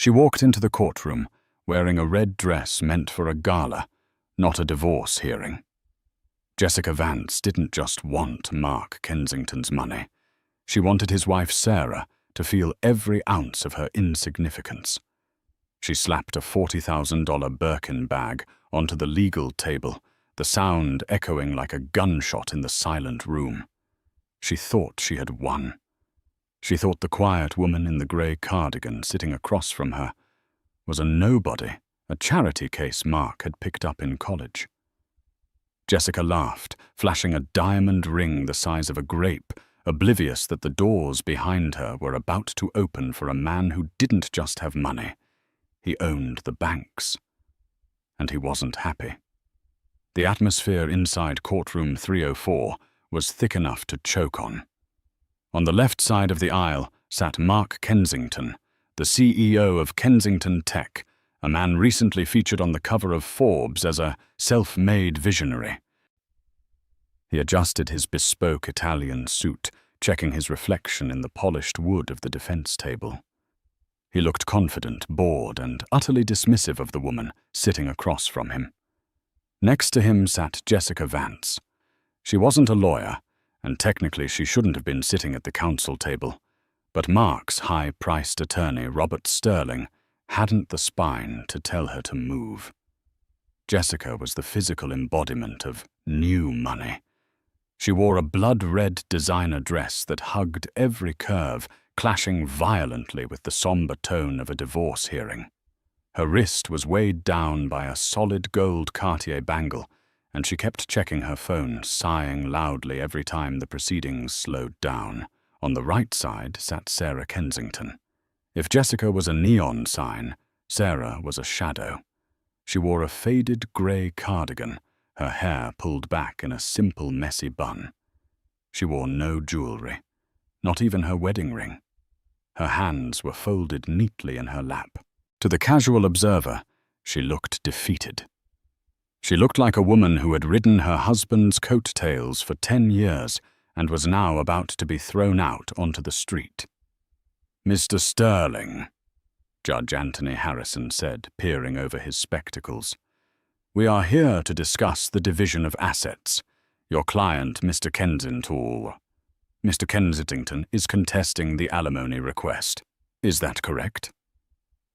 She walked into the courtroom, wearing a red dress meant for a gala, not a divorce hearing. Jessica Vance didn't just want Mark Kensington's money. She wanted his wife Sarah to feel every ounce of her insignificance. She slapped a $40,000 Birkin bag onto the legal table, the sound echoing like a gunshot in the silent room. She thought she had won. She thought the quiet woman in the grey cardigan sitting across from her was a nobody, a charity case Mark had picked up in college. Jessica laughed, flashing a diamond ring the size of a grape, oblivious that the doors behind her were about to open for a man who didn't just have money. He owned the banks. And he wasn't happy. The atmosphere inside courtroom 304 was thick enough to choke on. On the left side of the aisle sat Mark Kensington, the CEO of Kensington Tech, a man recently featured on the cover of Forbes as a self-made visionary. He adjusted his bespoke Italian suit, checking his reflection in the polished wood of the defense table. He looked confident, bored, and utterly dismissive of the woman sitting across from him. Next to him sat Jessica Vance. She wasn't a lawyer, and technically she shouldn't have been sitting at the counsel table, but Mark's high-priced attorney, Robert Sterling, hadn't the spine to tell her to move. Jessica was the physical embodiment of new money. She wore a blood-red designer dress that hugged every curve, clashing violently with the somber tone of a divorce hearing. Her wrist was weighed down by a solid gold Cartier bangle, and she kept checking her phone, sighing loudly every time the proceedings slowed down. On the right side sat Sarah Kensington. If Jessica was a neon sign, Sarah was a shadow. She wore a faded grey cardigan, her hair pulled back in a simple, messy bun. She wore no jewelry, not even her wedding ring. Her hands were folded neatly in her lap. To the casual observer, she looked defeated. She looked like a woman who had ridden her husband's coattails for 10 years and was now about to be thrown out onto the street. "Mr. Sterling," Judge Anthony Harrison said, peering over his spectacles, "we are here to discuss the division of assets. Your client, Mr. Kensington, is contesting the alimony request. Is that correct?"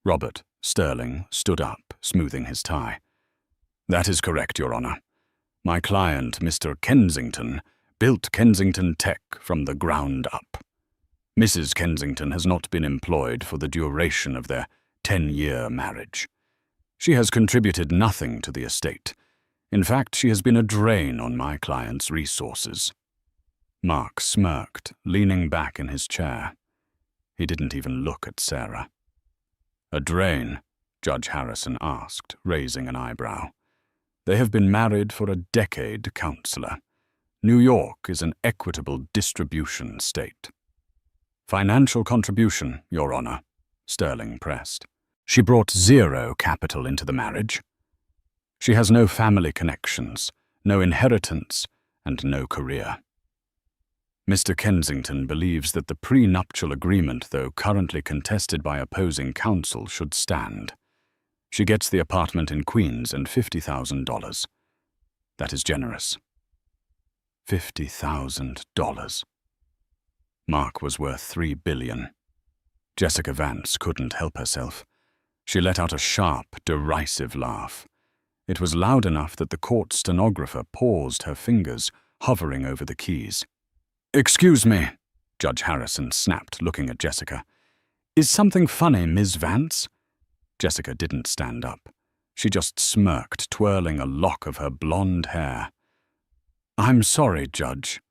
Robert Sterling stood up, smoothing his tie. "That is correct, Your Honor. My client, Mr. Kensington, built Kensington Tech from the ground up. Mrs. Kensington has not been employed for the duration of their 10-year marriage. She has contributed nothing to the estate. In fact, she has been a drain on my client's resources." Mark smirked, leaning back in his chair. He didn't even look at Sarah. "A drain?" Judge Harrison asked, raising an eyebrow. "They have been married for a decade, Counselor. New York is an equitable distribution state." "Financial contribution, Your Honor," Sterling pressed. "She brought zero capital into the marriage. She has no family connections, no inheritance, and no career. Mr. Kensington believes that the prenuptial agreement, though currently contested by opposing counsel, should stand. She gets the apartment in Queens and $50,000. That is generous." $50,000. Mark was worth $3 billion. Jessica Vance couldn't help herself. She let out a sharp, derisive laugh. It was loud enough that the court stenographer paused her fingers, hovering over the keys. "Excuse me," Judge Harrison snapped, looking at Jessica. "Is something funny, Ms. Vance?" Jessica didn't stand up. She just smirked, twirling a lock of her blonde hair. "I'm sorry, Judge.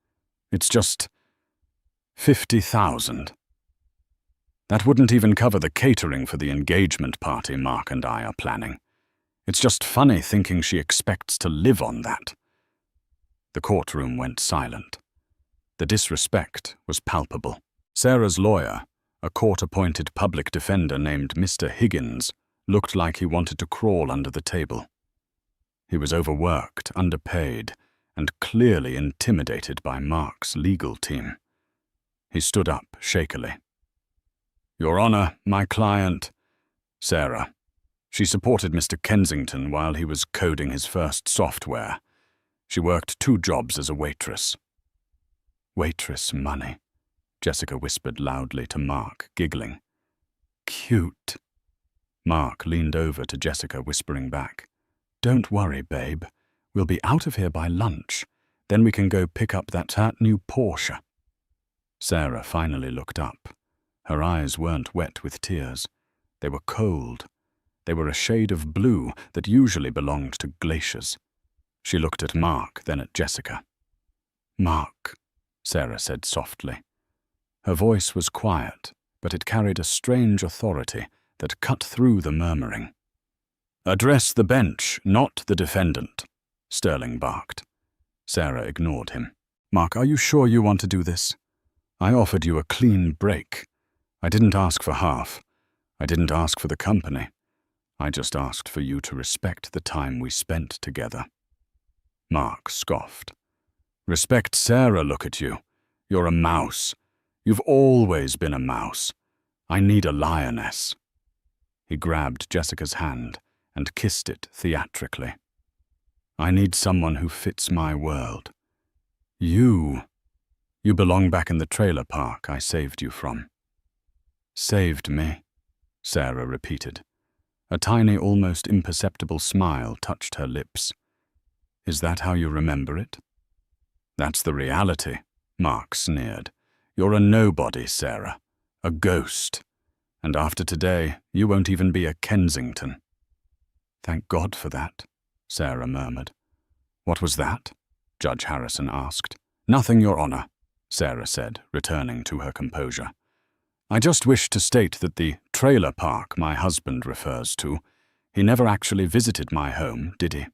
It's just $50,000. That wouldn't even cover the catering for the engagement party Mark and I are planning. It's just funny thinking she expects to live on that." The courtroom went silent. The disrespect was palpable. Sarah's lawyer, a court-appointed public defender named Mr. Higgins, looked like he wanted to crawl under the table. He was overworked, underpaid, and clearly intimidated by Mark's legal team. He stood up shakily. "Your Honor, my client..." Sarah. She supported Mr. Kensington while he was coding his first software. She worked 2 jobs as a waitress. Waitress money, Jessica whispered loudly to Mark, giggling. Cute. Mark leaned over to Jessica, whispering back. Don't worry, babe. We'll be out of here by lunch. Then we can go pick up that new Porsche. Sarah finally looked up. Her eyes weren't wet with tears. They were cold. They were a shade of blue that usually belonged to glaciers. She looked at Mark, then at Jessica. Mark, Sarah said softly. Her voice was quiet, but it carried a strange authority that cut through the murmuring. Address the bench, not the defendant, Sterling barked. Sarah ignored him. Mark, are you sure you want to do this? I offered you a clean break. I didn't ask for half. I didn't ask for the company. I just asked for you to respect the time we spent together. Mark scoffed. Respect Sarah, look at you. You're a mouse. You've always been a mouse. I need a lioness. He grabbed Jessica's hand and kissed it theatrically. I need someone who fits my world. You belong back in the trailer park I saved you from. Saved me, Sarah repeated. A tiny, almost imperceptible smile touched her lips. Is that how you remember it? That's the reality, Mark sneered. You're a nobody, Sarah. A ghost. And after today, you won't even be a Kensington. Thank God for that, Sarah murmured. What was that? Judge Harrison asked. Nothing, Your Honor, Sarah said, returning to her composure. I just wish to state that the trailer park my husband refers to, he never actually visited my home, did he?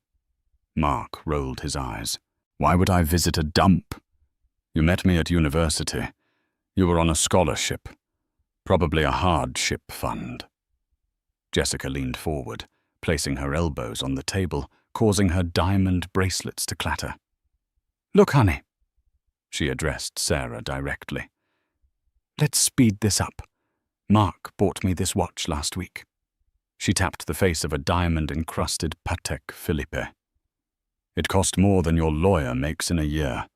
Mark rolled his eyes. Why would I visit a dump? You met me at university. You were on a scholarship. Probably a hardship fund. Jessica leaned forward, placing her elbows on the table, causing her diamond bracelets to clatter. Look, honey, she addressed Sarah directly. Let's speed this up. Mark bought me this watch last week. She tapped the face of a diamond-encrusted Patek Philippe. It cost more than your lawyer makes in a year.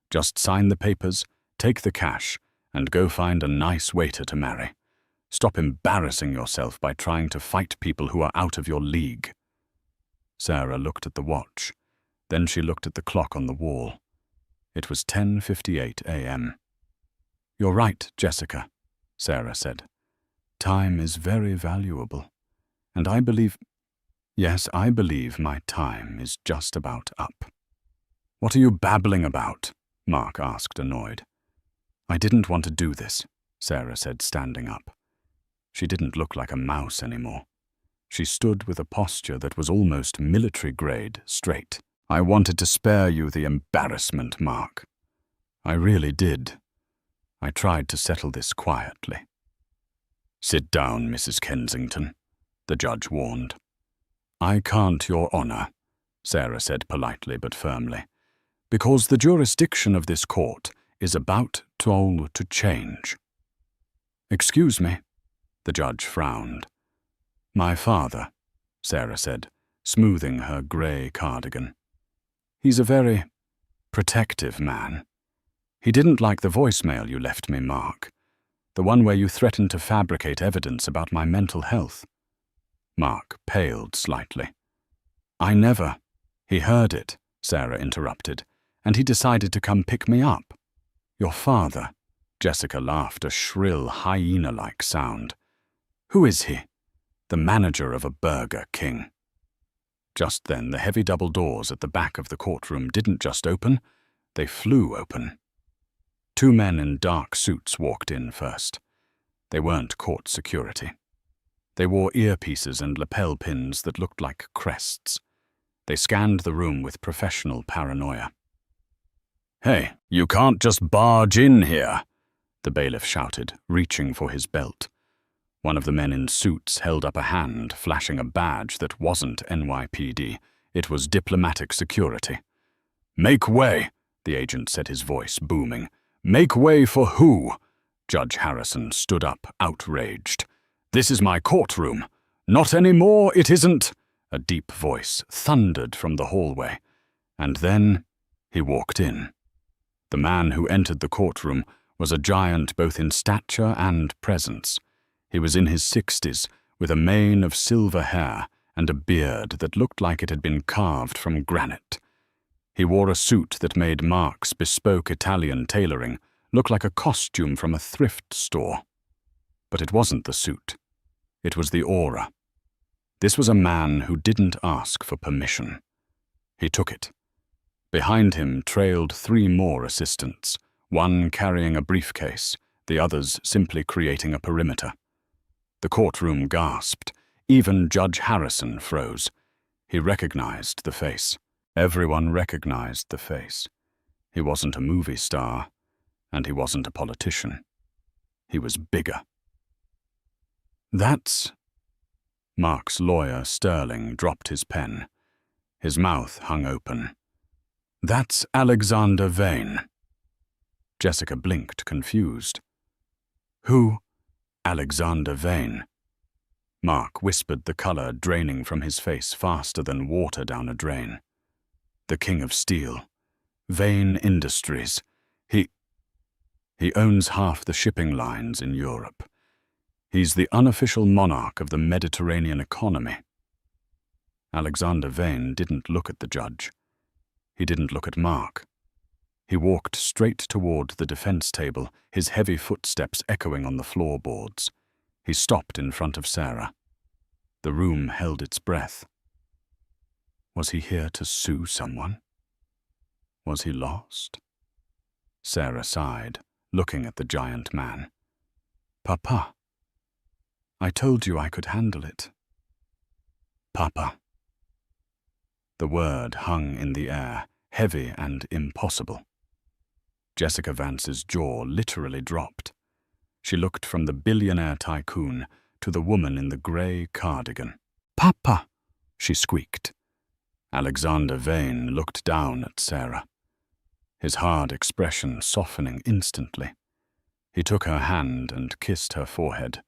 Just sign the papers, take the cash, and go find a nice waiter to marry. Stop embarrassing yourself by trying to fight people who are out of your league. Sarah looked at the watch. Then she looked at the clock on the wall. It was 10:58 a.m. You're right, Jessica, Sarah said. Time is very valuable. And I believe my time is just about up. What are you babbling about? Mark asked, annoyed. I didn't want to do this, Sarah said, standing up. She didn't look like a mouse anymore. She stood with a posture that was almost military-grade straight. I wanted to spare you the embarrassment, Mark. I really did. I tried to settle this quietly. Sit down, Mrs. Kensington, the judge warned. I can't, Your Honor, Sarah said politely but firmly, because the jurisdiction of this court is about to change. Excuse me, the judge frowned. My father, Sarah said, smoothing her grey cardigan. He's a very protective man. He didn't like the voicemail you left me, Mark. The one where you threatened to fabricate evidence about my mental health. Mark paled slightly. He heard it, Sarah interrupted, and he decided to come pick me up. Your father, Jessica laughed, a shrill, hyena-like sound. Who is he? The manager of a Burger King. Just then, the heavy double doors at the back of the courtroom didn't just open, they flew open. 2 men in dark suits walked in first. They weren't court security. They wore earpieces and lapel pins that looked like crests. They scanned the room with professional paranoia. Hey, you can't just barge in here, the bailiff shouted, reaching for his belt. One of the men in suits held up a hand, flashing a badge that wasn't NYPD. It was diplomatic security. Make way, the agent said, his voice booming. Make way for who? Judge Harrison stood up, outraged. This is my courtroom. "Not anymore, it isn't," a deep voice thundered from the hallway, and then he walked in. The man who entered the courtroom was a giant both in stature and presence. He was in his 60s, with a mane of silver hair and a beard that looked like it had been carved from granite. He wore a suit that made Mark's bespoke Italian tailoring look like a costume from a thrift store. But it wasn't the suit. It was the aura. This was a man who didn't ask for permission. He took it. Behind him trailed 3 more assistants, one carrying a briefcase, the others simply creating a perimeter. The courtroom gasped. Even Judge Harrison froze. He recognized the face. Everyone recognized the face. He wasn't a movie star, and he wasn't a politician. He was bigger. "That's—" Mark's lawyer, Sterling, dropped his pen. His mouth hung open. "That's Alexander Vane." Jessica blinked, confused. "Who? Alexander Vane?" Mark whispered, the color draining from his face faster than water down a drain. "The King of Steel. Vane Industries. He owns half the shipping lines in Europe. He's the unofficial monarch of the Mediterranean economy." Alexander Vane didn't look at the judge. He didn't look at Mark. He walked straight toward the defense table, his heavy footsteps echoing on the floorboards. He stopped in front of Sarah. The room held its breath. Was he here to sue someone? Was he lost? Sarah sighed, looking at the giant man. "Papa, I told you I could handle it." "Papa." The word hung in the air, heavy and impossible. Jessica Vance's jaw literally dropped. She looked from the billionaire tycoon to the woman in the grey cardigan. "Papa," she squeaked. Alexander Vane looked down at Sarah, his hard expression softening instantly. He took her hand and kissed her forehead.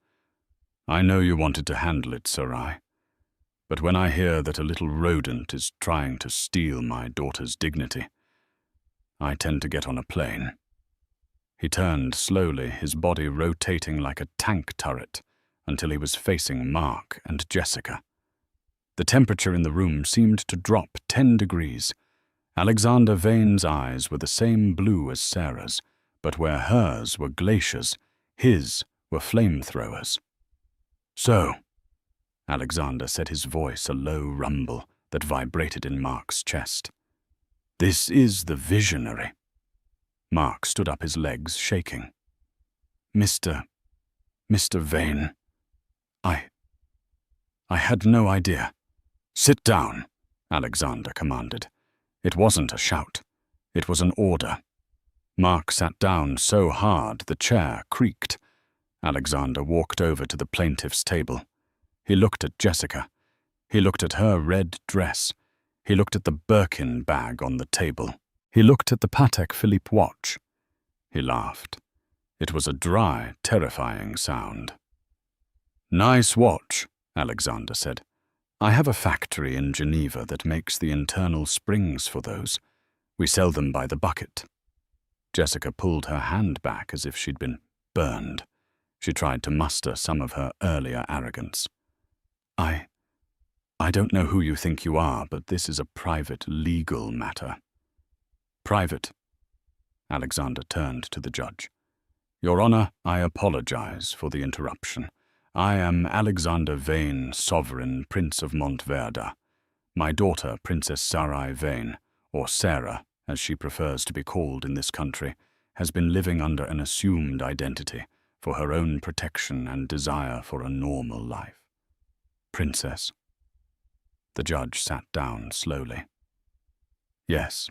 "I know you wanted to handle it, Sarai, but when I hear that a little rodent is trying to steal my daughter's dignity, I tend to get on a plane." He turned slowly, his body rotating like a tank turret, until he was facing Mark and Jessica. The temperature in the room seemed to drop 10 degrees. Alexander Vane's eyes were the same blue as Sarah's, but where hers were glaciers, his were flamethrowers. "So," Alexander said, his voice a low rumble that vibrated in Mark's chest, "this is the visionary." Mark stood up, his legs shaking. Mr. Vane, I had no idea." "Sit down," Alexander commanded. It wasn't a shout. It was an order. Mark sat down so hard the chair creaked. Alexander walked over to the plaintiff's table. He looked at Jessica. He looked at her red dress. He looked at the Birkin bag on the table. He looked at the Patek Philippe watch. He laughed. It was a dry, terrifying sound. "Nice watch," Alexander said. "I have a factory in Geneva that makes the internal springs for those. We sell them by the bucket." Jessica pulled her hand back as if she'd been burned. She tried to muster some of her earlier arrogance. I don't know who you think you are, but this is a private legal matter." "Private?" Alexander turned to the judge. "Your Honor, I apologize for the interruption. I am Alexander Vane, Sovereign Prince of Montverda. My daughter, Princess Sarai Vane, or Sarah, as she prefers to be called in this country, has been living under an assumed identity for her own protection and desire for a normal life." "Princess?" The judge sat down slowly. "Yes,"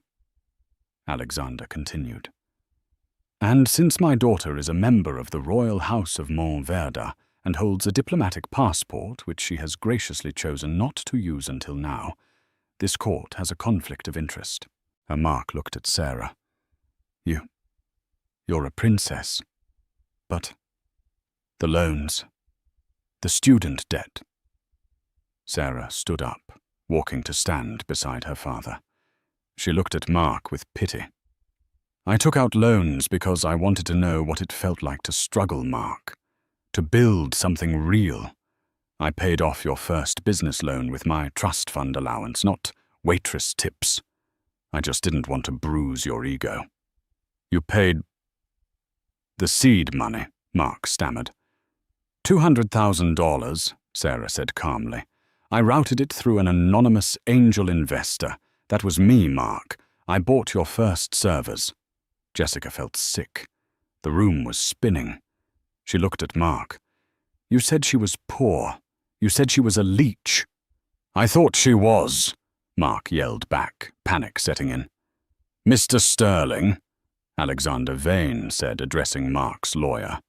Alexander continued. "And since my daughter is a member of the Royal House of Montverda and holds a diplomatic passport which she has graciously chosen not to use until now, this court has a conflict of interest." Mark looked at Sarah. You're a princess. But the loans, the student debt, Sarah stood up, walking to stand beside her father. She looked at Mark with pity. I took out loans because I wanted to know what it felt like to struggle, Mark. To build something real. I paid off your first business loan with my trust fund allowance, not waitress tips. I just didn't want to bruise your ego. You paid the seed money, Mark stammered. $200,000, Sarah said calmly. I routed it through an anonymous angel investor. That was me, Mark. I bought your first servers. Jessica felt sick. The room was spinning. She looked at Mark. You said she was poor. You said she was a leech. I thought she was, Mark yelled back, panic setting in. Mr. Sterling, Alexander Vane said, addressing Mark's lawyer.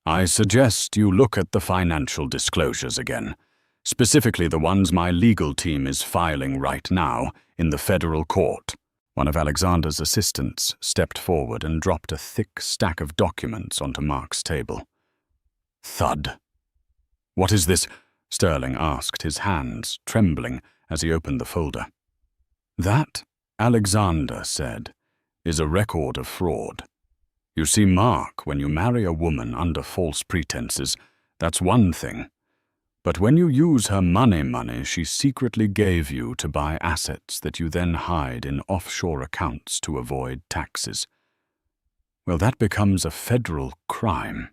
I suggest you look at the financial disclosures again, specifically the ones my legal team is filing right now in the federal court. One of Alexander's assistants stepped forward and dropped a thick stack of documents onto Mark's table. Thud. What is this? Sterling asked, his hands trembling as he opened the folder. That, Alexander said, is a record of fraud. You see, Mark, when you marry a woman under false pretenses, that's one thing. But when you use her money she secretly gave you to buy assets that you then hide in offshore accounts to avoid taxes, well, that becomes a federal crime.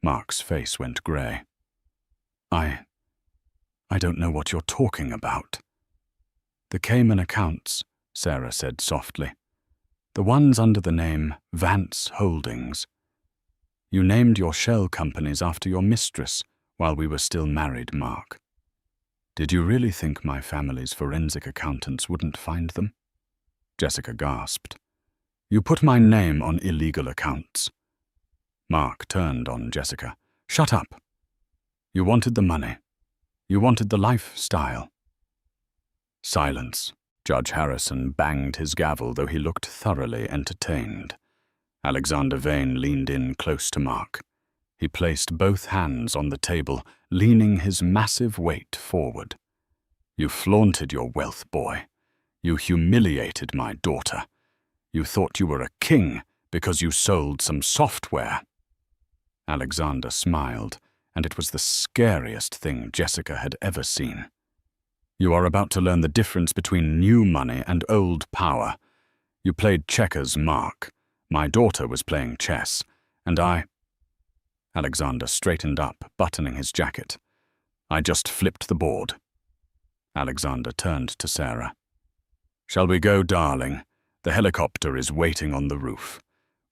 Mark's face went grey. I don't know what you're talking about. The Cayman accounts, Sarah said softly. The ones under the name Vance Holdings. You named your shell companies after your mistress while we were still married, Mark. Did you really think my family's forensic accountants wouldn't find them? Jessica gasped. You put my name on illegal accounts. Mark turned on Jessica. Shut up. You wanted the money. You wanted the lifestyle. Silence. Judge Harrison banged his gavel, though he looked thoroughly entertained. Alexander Vane leaned in close to Mark. He placed both hands on the table, leaning his massive weight forward. You flaunted your wealth, boy. You humiliated my daughter. You thought you were a king because you sold some software. Alexander smiled, and it was the scariest thing Jessica had ever seen. You are about to learn the difference between new money and old power. You played checkers, Mark. My daughter was playing chess, and I... Alexander straightened up, buttoning his jacket. I just flipped the board. Alexander turned to Sarah. Shall we go, darling? The helicopter is waiting on the roof.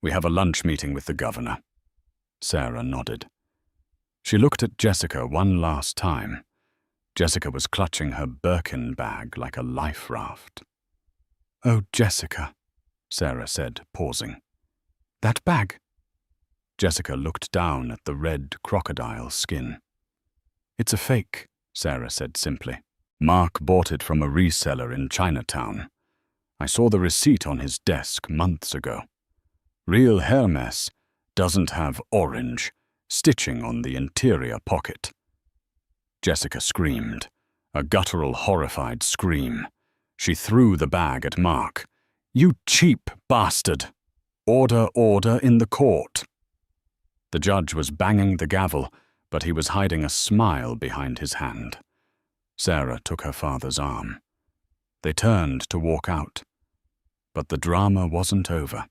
We have a lunch meeting with the governor. Sarah nodded. She looked at Jessica one last time. Jessica was clutching her Birkin bag like a life raft. Oh, Jessica, Sarah said, pausing. That bag? Jessica looked down at the red crocodile skin. It's a fake, Sarah said simply. Mark bought it from a reseller in Chinatown. I saw the receipt on his desk months ago. Real Hermes doesn't have orange stitching on the interior pocket. Jessica screamed, a guttural, horrified scream. She threw the bag at Mark. You cheap bastard! Order in the court. The judge was banging the gavel, but he was hiding a smile behind his hand. Sarah took her father's arm. They turned to walk out. But the drama wasn't over.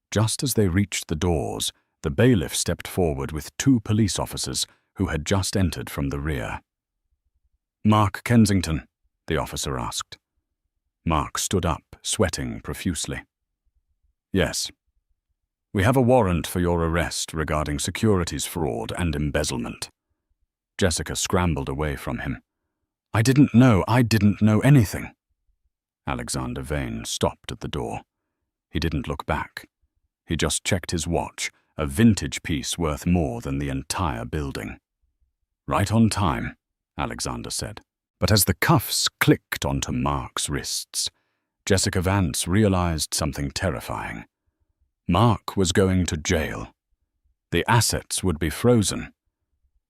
Just as they reached the doors, the bailiff stepped forward with 2 police officers who had just entered from the rear. Mark Kensington, the officer asked. Mark stood up, sweating profusely. Yes. We have a warrant for your arrest regarding securities fraud and embezzlement. Jessica scrambled away from him. I didn't know anything. Alexander Vane stopped at the door. He didn't look back. He just checked his watch, a vintage piece worth more than the entire building. Right on time, Alexander said. But as the cuffs clicked onto Mark's wrists, Jessica Vance realized something terrifying. Mark was going to jail. The assets would be frozen.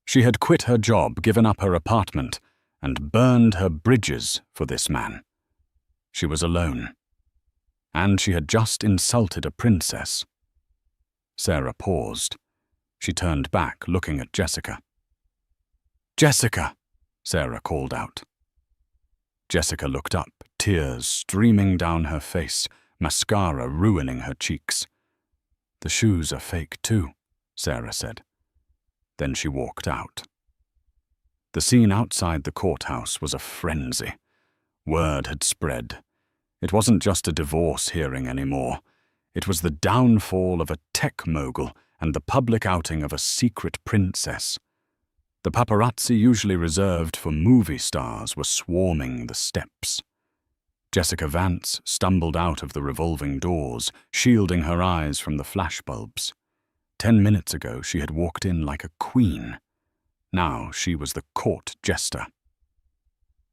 She had quit her job, given up her apartment, and burned her bridges for this man. She was alone. And she had just insulted a princess. Sarah paused. She turned back, looking at Jessica. "Jessica!" Sarah called out. Jessica looked up, tears streaming down her face, mascara ruining her cheeks. "The shoes are fake too," Sarah said. Then she walked out. The scene outside the courthouse was a frenzy. Word had spread. It wasn't just a divorce hearing anymore. It was the downfall of a tech mogul and the public outing of a secret princess. The paparazzi, usually reserved for movie stars, were swarming the steps. Jessica Vance stumbled out of the revolving doors, shielding her eyes from the flashbulbs. 10 minutes ago, she had walked in like a queen. Now she was the court jester.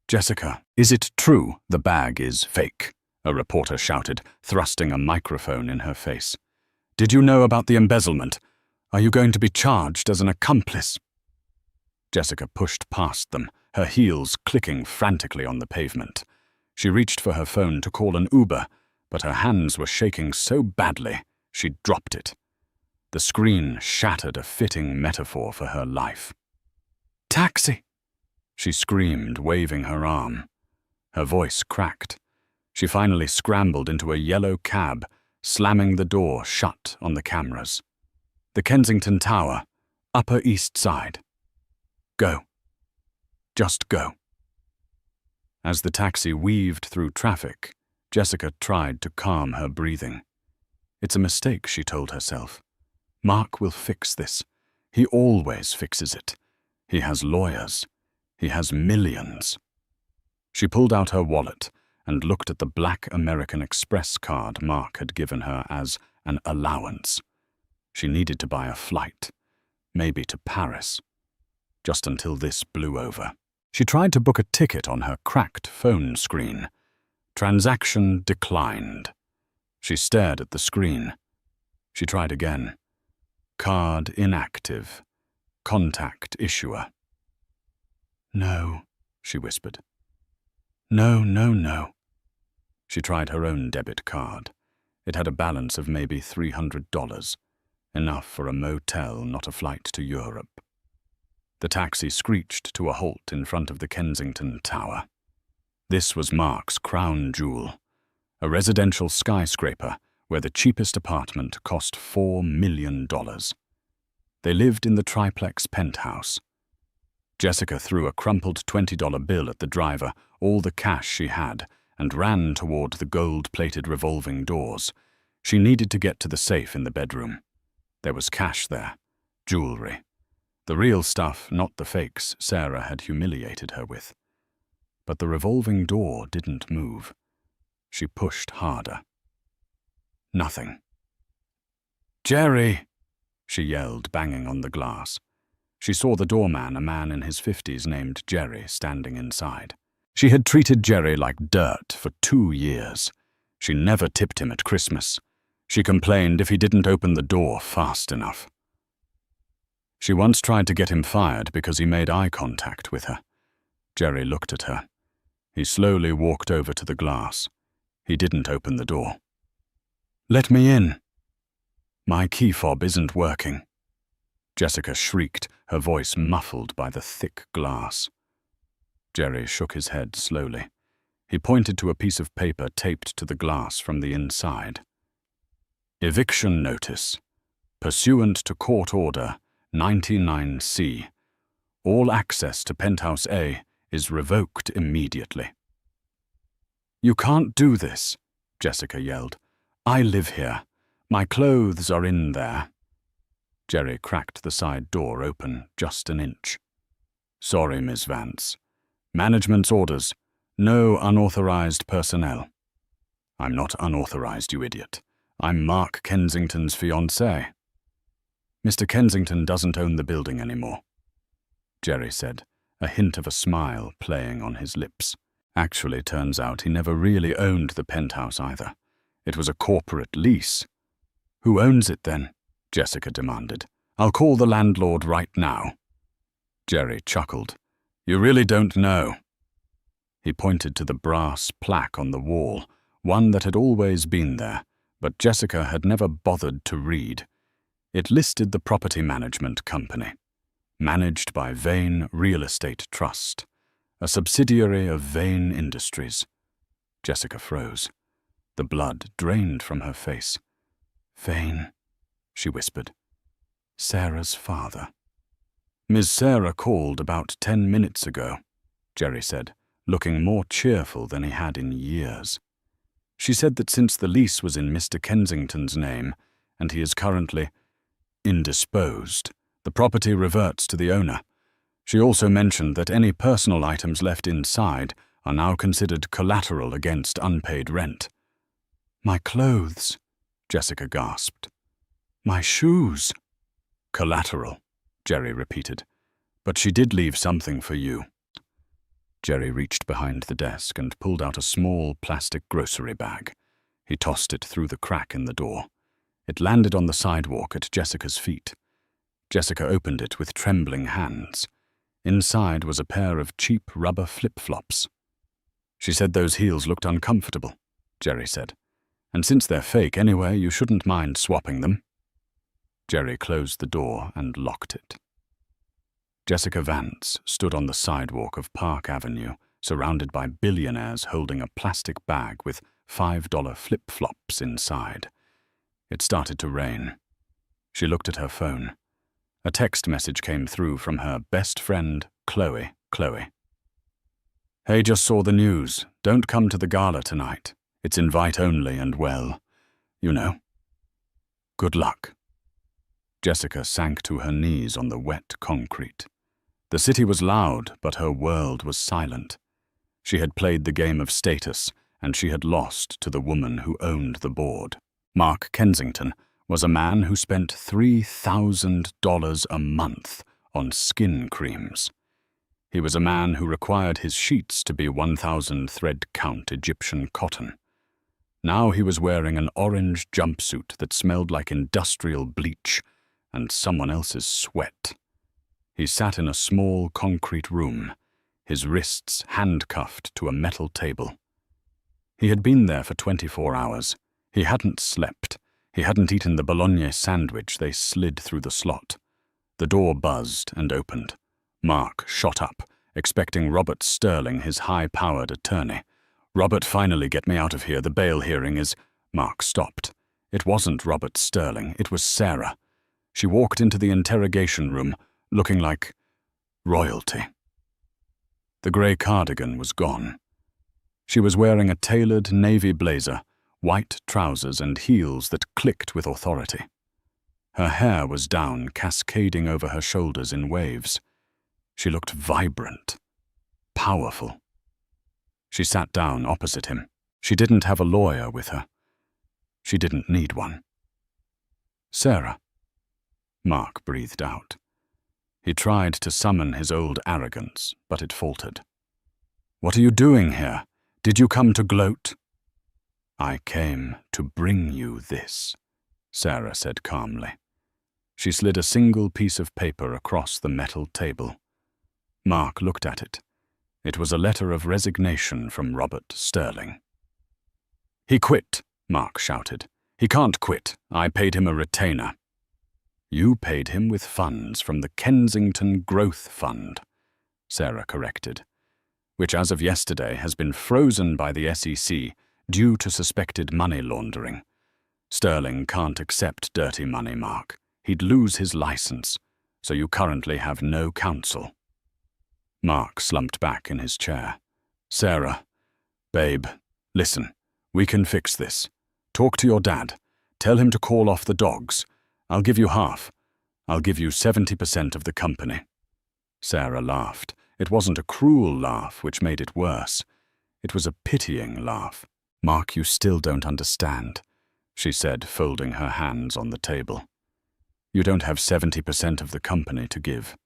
"Jessica, is it true the bag is fake?" a reporter shouted, thrusting a microphone in her face. "Did you know about the embezzlement? Are you going to be charged as an accomplice?" Jessica pushed past them, her heels clicking frantically on the pavement. She reached for her phone to call an Uber, but her hands were shaking so badly she dropped it. The screen shattered a fitting metaphor for her life. "Taxi!" she screamed, waving her arm. Her voice cracked. She finally scrambled into a yellow cab, slamming the door shut on the cameras. "The Kensington Tower, Upper East Side. Go. Just go." As the taxi weaved through traffic, Jessica tried to calm her breathing. "It's a mistake," she told herself. "Mark will fix this. He always fixes it. He has lawyers. He has millions." She pulled out her wallet and looked at the black American Express card Mark had given her as an allowance. She needed to buy a flight, maybe to Paris, just until this blew over. She tried to book a ticket on her cracked phone screen. Transaction declined. She stared at the screen. She tried again. Card inactive. Contact issuer. "No," she whispered. "No, no, no." She tried her own debit card. It had a balance of maybe $300, enough for a motel, not a flight to Europe. The taxi screeched to a halt in front of the Kensington Tower. This was Mark's crown jewel, a residential skyscraper where the cheapest apartment cost $4 million. They lived in the triplex penthouse. Jessica threw a crumpled $20 bill at the driver, all the cash she had, and ran toward the gold-plated revolving doors. She needed to get to the safe in the bedroom. There was cash there, jewelry. The real stuff, not the fakes Sarah had humiliated her with. But the revolving door didn't move. She pushed harder. Nothing. "Jerry!" she yelled, banging on the glass. She saw the doorman, a man in his 50s named Jerry, standing inside. She had treated Jerry like dirt for 2 years. She never tipped him at Christmas. She complained if he didn't open the door fast enough. She once tried to get him fired because he made eye contact with her. Jerry looked at her. He slowly walked over to the glass. He didn't open the door. "Let me in." "My key fob isn't working." Jessica shrieked, her voice muffled by the thick glass. Jerry shook his head slowly. He pointed to a piece of paper taped to the glass from the inside. "Eviction notice. Pursuant to court order 99C. All access to Penthouse A is revoked immediately." "You can't do this," Jessica yelled. "I live here. My clothes are in there." Jerry cracked the side door open just an inch. "Sorry, Miss Vance. Management's orders. No unauthorized personnel." "I'm not unauthorized, you idiot. I'm Mark Kensington's fiancée." "Mr. Kensington doesn't own the building anymore," Jerry said, a hint of a smile playing on his lips. Actually, turns out he never really owned the penthouse either. It was a corporate lease. "Who owns it then?" Jessica demanded. "I'll call the landlord right now." Jerry chuckled. You really don't know. He pointed to the brass plaque on the wall, one that had always been there, but Jessica had never bothered to read. It listed the property management company, managed by Vane Real Estate Trust, a subsidiary of Vane Industries. Jessica froze. The blood drained from her face. Vane, she whispered. Sarah's father. Miss Sarah called about 10 minutes ago, Jerry said, looking more cheerful than he had in years. She said that since the lease was in Mr. Kensington's name, and he is currently indisposed, the property reverts to the owner. She also mentioned that any personal items left inside are now considered collateral against unpaid rent. My clothes, Jessica gasped. My shoes. Collateral, Jerry repeated. But she did leave something for you. Jerry reached behind the desk and pulled out a small plastic grocery bag. He tossed it through the crack in the door. It landed on the sidewalk at Jessica's feet. Jessica opened it with trembling hands. Inside was a pair of cheap rubber flip-flops. She said those heels looked uncomfortable, Jerry said. And since they're fake anyway, you shouldn't mind swapping them. Jerry closed the door and locked it. Jessica Vance stood on the sidewalk of Park Avenue, surrounded by billionaires holding a plastic bag with $5 flip-flops inside. It started to rain. She looked at her phone. A text message came through from her best friend, Chloe. Hey, just saw the news. Don't come to the gala tonight. It's invite only and well, you know. Good luck. Jessica sank to her knees on the wet concrete. The city was loud, but her world was silent. She had played the game of status, and she had lost to the woman who owned the board. Mark Kensington was a man who spent $3,000 a month on skin creams. He was a man who required his sheets to be 1,000 thread count Egyptian cotton. Now he was wearing an orange jumpsuit that smelled like industrial bleach and someone else's sweat. He sat in a small concrete room, his wrists handcuffed to a metal table. He had been there for 24 hours. He hadn't slept. He hadn't eaten the bologna sandwich they slid through the slot. The door buzzed and opened. Mark shot up, expecting Robert Sterling, his high-powered attorney. Robert, finally get me out of here. The bail hearing is... Mark stopped. It wasn't Robert Sterling. It was Sarah. She walked into the interrogation room, looking like royalty. The grey cardigan was gone. She was wearing a tailored navy blazer, white trousers and heels that clicked with authority. Her hair was down, cascading over her shoulders in waves. She looked vibrant, powerful. She sat down opposite him. She didn't have a lawyer with her. She didn't need one. Sarah. Mark breathed out. He tried to summon his old arrogance, but it faltered. What are you doing here? Did you come to gloat? I came to bring you this, Sarah said calmly. She slid a single piece of paper across the metal table. Mark looked at it. It was a letter of resignation from Robert Sterling. He quit, Mark shouted. He can't quit. I paid him a retainer. You paid him with funds from the Kensington Growth Fund, Sarah corrected, which as of yesterday has been frozen by the SEC due to suspected money laundering. Sterling can't accept dirty money, Mark. He'd lose his license, so you currently have no counsel. Mark slumped back in his chair. Sarah, babe, listen, we can fix this. Talk to your dad. Tell him to call off the dogs. I'll give you half. I'll give you 70% of the company. Sarah laughed. It wasn't a cruel laugh, which made it worse. It was a pitying laugh. Mark, you still don't understand, she said, folding her hands on the table. You don't have 70% of the company to give.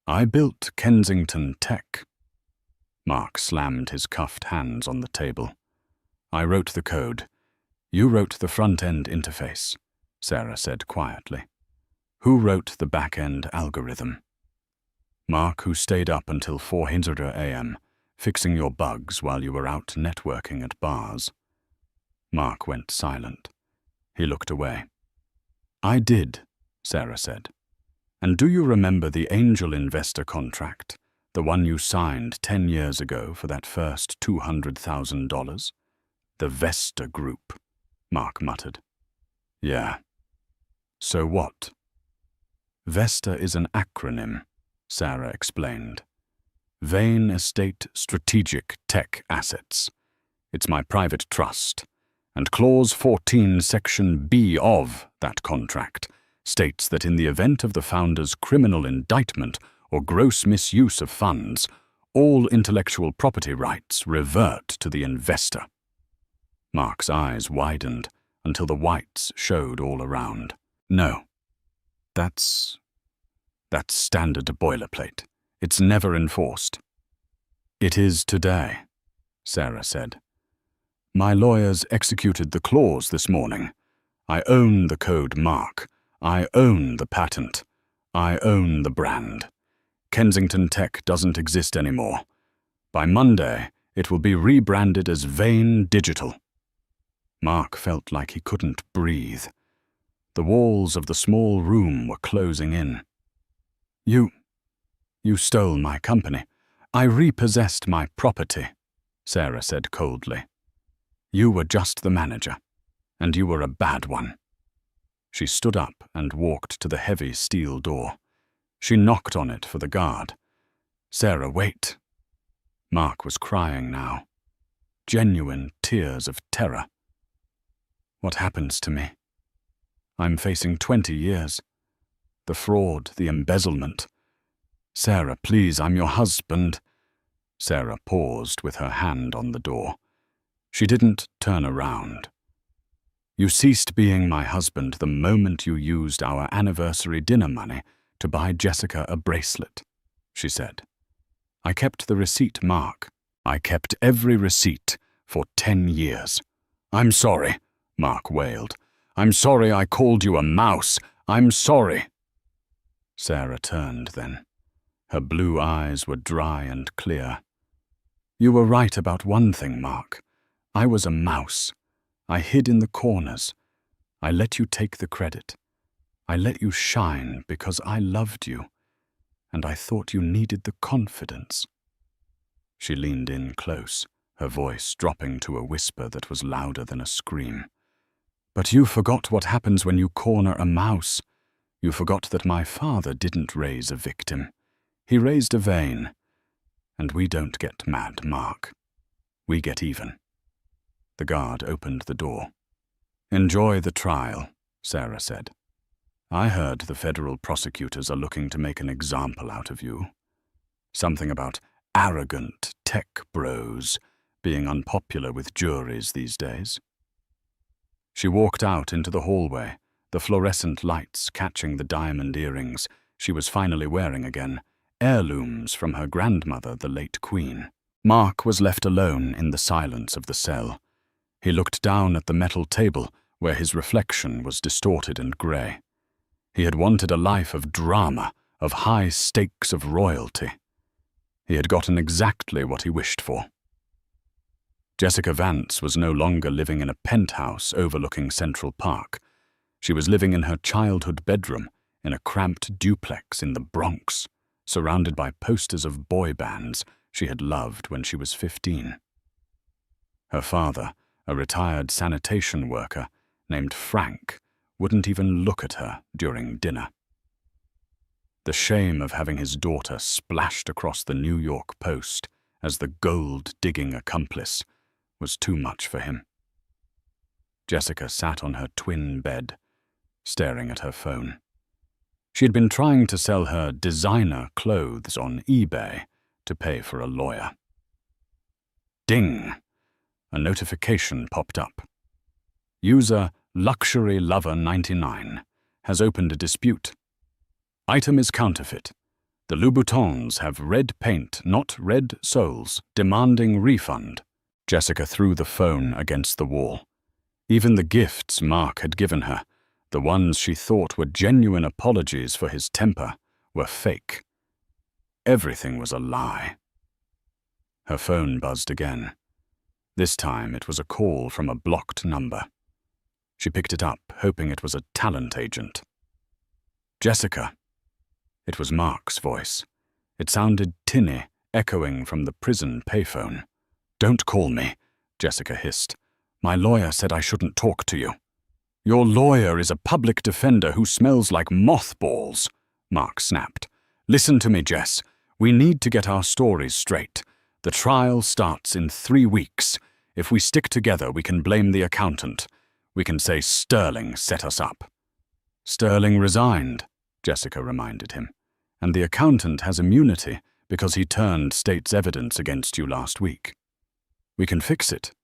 I built Kensington Tech. Mark slammed his cuffed hands on the table. I wrote the code. You wrote the front-end interface, Sarah said quietly. Who wrote the back-end algorithm? Mark, who stayed up until 400 a.m., fixing your bugs while you were out networking at bars. Mark went silent. He looked away. I did, Sarah said. And do you remember the angel investor contract, the one you signed 10 years ago for that first $200,000? The Vesta Group, Mark muttered. Yeah. So what? Vesta is an acronym, Sarah explained. Vane Estate Strategic Tech Assets. It's my private trust, and Clause 14, Section B of that contract states that in the event of the founder's criminal indictment or gross misuse of funds, all intellectual property rights revert to the investor. Mark's eyes widened until the whites showed all around. No, that's standard boilerplate. It's never enforced. It is today, Sarah said. My lawyers executed the clause this morning. I own the code mark. I own the patent. I own the brand. Kensington Tech doesn't exist anymore. By Monday, it will be rebranded as Vane Digital. Mark felt like he couldn't breathe. The walls of the small room were closing in. You stole my company. I repossessed my property, Sarah said coldly. You were just the manager, and you were a bad one. She stood up and walked to the heavy steel door. She knocked on it for the guard. Sarah, wait. Mark was crying now. Genuine tears of terror. What happens to me? I'm facing 20 years. The fraud, the embezzlement. Sarah, please, I'm your husband. Sarah paused with her hand on the door. She didn't turn around. You ceased being my husband the moment you used our anniversary dinner money to buy Jessica a bracelet, she said. I kept the receipt, Mark. I kept every receipt for 10 years. I'm sorry, Mark wailed. I'm sorry I called you a mouse. I'm sorry. Sarah turned then. Her blue eyes were dry and clear. You were right about one thing, Mark. I was a mouse. I hid in the corners. I let you take the credit. I let you shine because I loved you, and I thought you needed the confidence. She leaned in close, her voice dropping to a whisper that was louder than a scream. But you forgot what happens when you corner a mouse. You forgot that my father didn't raise a victim. He raised a Vane. And we don't get mad, Mark. We get even. The guard opened the door. Enjoy the trial, Sarah said. I heard the federal prosecutors are looking to make an example out of you. Something about arrogant tech bros being unpopular with juries these days. She walked out into the hallway, the fluorescent lights catching the diamond earrings she was finally wearing again, heirlooms from her grandmother, the late Queen. Mark was left alone in the silence of the cell. He looked down at the metal table where his reflection was distorted and grey. He had wanted a life of drama, of high stakes of royalty. He had gotten exactly what he wished for. Jessica Vance was no longer living in a penthouse overlooking Central Park. She was living in her childhood bedroom in a cramped duplex in the Bronx, surrounded by posters of boy bands she had loved when she was 15. Her father, a retired sanitation worker named Frank, wouldn't even look at her during dinner. The shame of having his daughter splashed across the New York Post as the gold-digging accomplice was too much for him. Jessica sat on her twin bed, staring at her phone. She had been trying to sell her designer clothes on eBay to pay for a lawyer. Ding! A notification popped up. User Luxury Lover 99 has opened a dispute. Item is counterfeit. The Louboutins have red paint, not red soles, demanding refund. Jessica threw the phone against the wall. Even the gifts Mark had given her, the ones she thought were genuine apologies for his temper, were fake. everything was a lie. Her phone buzzed again. This time it was a call from a blocked number. She picked it up, hoping it was a talent agent. "Jessica." It was Mark's voice. It sounded tinny, echoing from the prison payphone. "Don't call me," Jessica hissed. "My lawyer said I shouldn't talk to you." "Your lawyer is a public defender who smells like mothballs," Mark snapped. "Listen to me, Jess. We need to get our stories straight. The trial starts in 3 weeks. If we stick together, we can blame the accountant. We can say Sterling set us up." "Sterling resigned," Jessica reminded him. "And the accountant has immunity because he turned state's evidence against you last week." "We can fix it."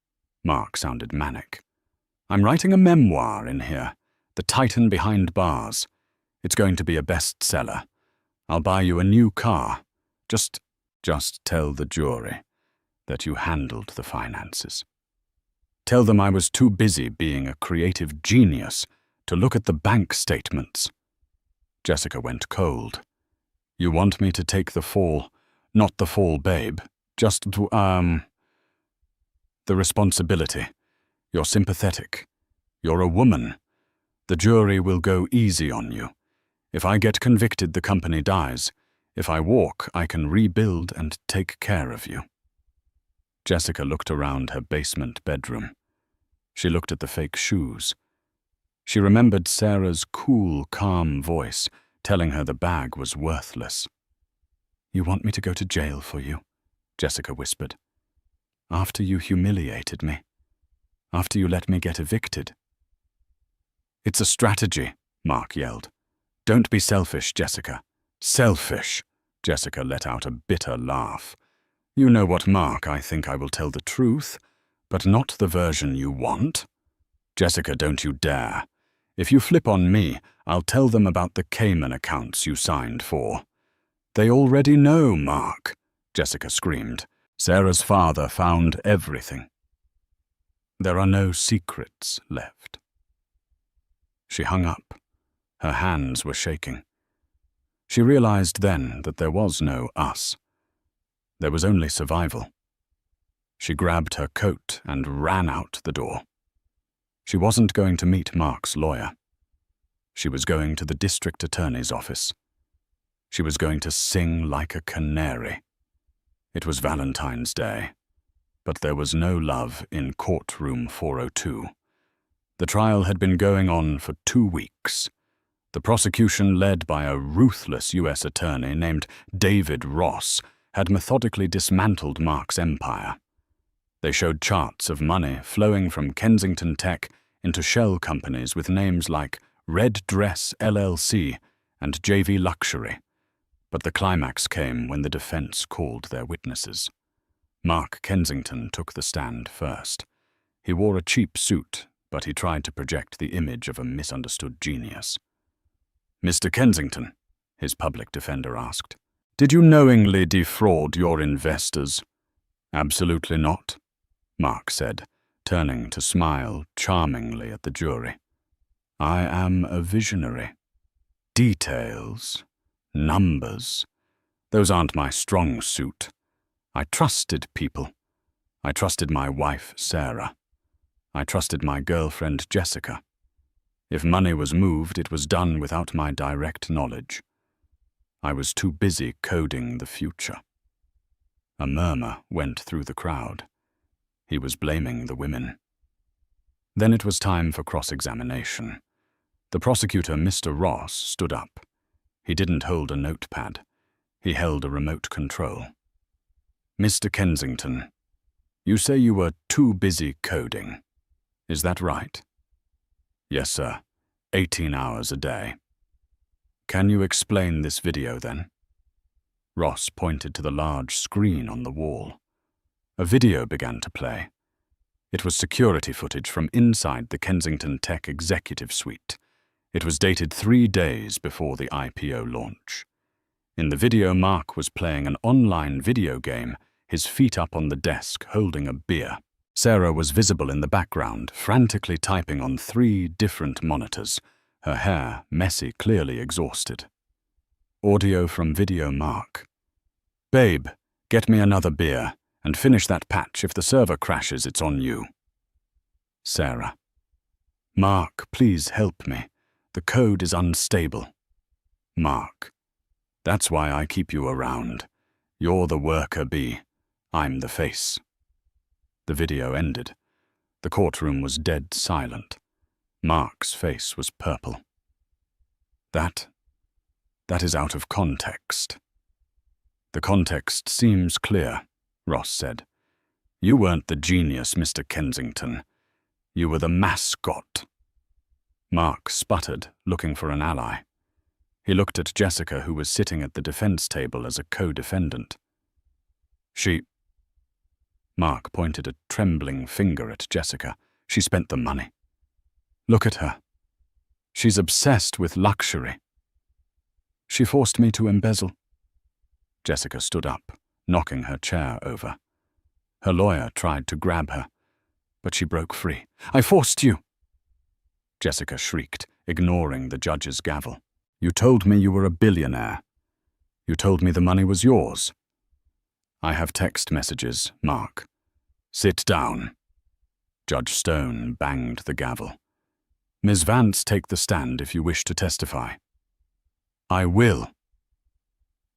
Mark sounded manic. "I'm writing a memoir in here, The Titan Behind Bars. It's going to be a bestseller. I'll buy you a new car. Just tell the jury that you handled the finances. Tell them I was too busy being a creative genius to look at the bank statements." Jessica went cold. "You want me to take the fall, not the fall, babe, just the responsibility. You're sympathetic. You're a woman. The jury will go easy on you. If I get convicted, the company dies. If I walk, I can rebuild and take care of you." Jessica looked around her basement bedroom. She looked at the fake shoes. She remembered Sarah's cool, calm voice telling her the bag was worthless. "You want me to go to jail for you?" Jessica whispered. "After you humiliated me? After you let me get evicted?" "It's a strategy," Mark yelled. "Don't be selfish, Jessica." "Selfish?" Jessica let out a bitter laugh. "You know what, Mark, I think I will tell the truth, but not the version you want. Jessica, don't you dare. If you flip on me, I'll tell them about the Cayman accounts you signed for." "They already know, Mark," Jessica screamed. "Sarah's father found everything. There are no secrets left." She hung up. Her hands were shaking. She realized then that there was no us. There was only survival. She grabbed her coat and ran out the door. She wasn't going to meet Mark's lawyer. She was going to the district attorney's office. She was going to sing like a canary. It was Valentine's Day, but there was no love in courtroom 402. The trial had been going on for 2 weeks. The prosecution, led by a ruthless U.S. attorney named David Ross, had methodically dismantled Mark's empire. They showed charts of money flowing from Kensington Tech into shell companies with names like Red Dress LLC and JV Luxury. But the climax came when the defense called their witnesses. Mark Kensington took the stand first. He wore a cheap suit, but he tried to project the image of a misunderstood genius. "Mr. Kensington," his public defender asked, "did you knowingly defraud your investors?" "Absolutely not," Mark said, turning to smile charmingly at the jury. "I am a visionary. Details, numbers, those aren't my strong suit. I trusted people. I trusted my wife, Sarah. I trusted my girlfriend, Jessica. If money was moved, it was done without my direct knowledge. I was too busy coding the future." A murmur went through the crowd. He was blaming the women. Then it was time for cross-examination. The prosecutor, Mr. Ross, stood up. He didn't hold a notepad. He held a remote control. "Mr. Kensington, you say you were too busy coding. Is that right?" "Yes, sir. 18 hours a day." "Can you explain this video, then?" Ross pointed to the large screen on the wall. A video began to play. It was security footage from inside the Kensington Tech Executive Suite. It was dated 3 days before the IPO launch. In the video, Mark was playing an online video game, his feet up on the desk, holding a beer. Sarah was visible in the background, frantically typing on 3 different monitors, her hair messy, clearly exhausted. Audio from video Mark. Babe, get me another beer, and finish that patch. If the server crashes, it's on you. Sarah. Mark, please help me. The code is unstable. Mark. That's why I keep you around. You're the worker bee. I'm the face. The video ended. The courtroom was dead silent. Mark's face was purple. That is out of context. The context seems clear, Ross said. You weren't the genius, Mr. Kensington. You were the mascot. Mark sputtered, looking for an ally. He looked at Jessica, who was sitting at the defense table as a co-defendant. Mark pointed a trembling finger at Jessica. She spent the money. Look at her. She's obsessed with luxury. She forced me to embezzle. Jessica stood up, knocking her chair over. Her lawyer tried to grab her, but she broke free. I forced you! Jessica shrieked, ignoring the judge's gavel. You told me you were a billionaire. You told me the money was yours. I have text messages, Mark. Sit down. Judge Stone banged the gavel. Ms. Vance, take the stand if you wish to testify. I will.